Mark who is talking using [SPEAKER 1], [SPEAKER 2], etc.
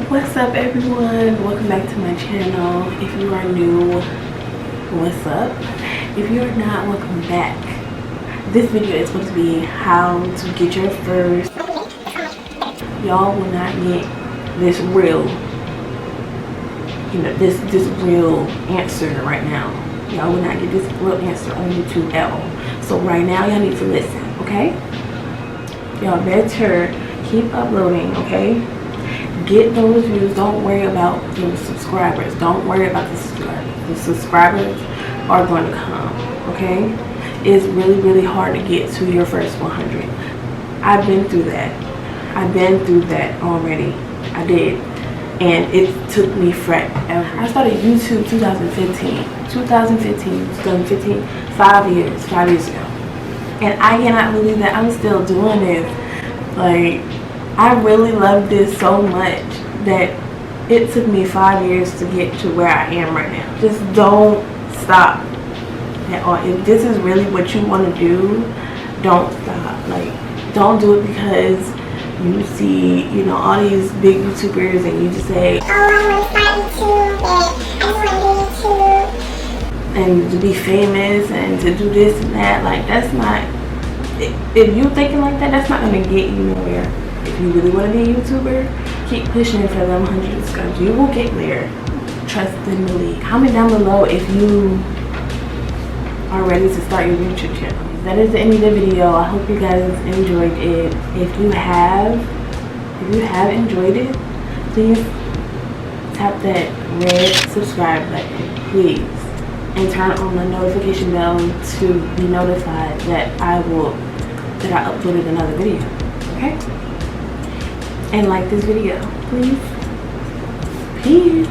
[SPEAKER 1] What's up everyone? Welcome back to my channel. If you are new, what's up? If you're not, welcome back. This video is supposed to be how to get your first. Y'all will not get this real, this real answer right now. Y'all will not get this real answer on YouTube at all. So right now y'all need to listen, okay? Y'all better keep uploading, okay? Get those views. Don't worry about the subscribers. Don't worry about the subscribers. The subscribers are going to come, okay? It's really hard to get to your first 100. I've been through that. I've been through that already. I did. And it took me forever. I started YouTube 2015, 5 years ago. And I cannot believe that I'm still doing this. Like, I really love this so much that it took me 5 years to get to where I am right now. Just don't stop at all. If this is really what you want to do, don't stop. Like, don't do it because you see, all these big YouTubers and you just say, oh, I want to start YouTube, I just want to do YouTube. And to be famous and to do this and that, like, that's not, if you're thinking like that, that's not going to get you nowhere. If you really want to be a YouTuber, keep pushing for them 100 subscribers. You will get there. Trust and believe. Comment down below if you are ready to start your YouTube channel. That is the end of the video. I hope you guys enjoyed it. If you have enjoyed it, please tap that red subscribe button, please, and turn on the notification bell to be notified that I uploaded another video. Okay? And like this video, please. Peace.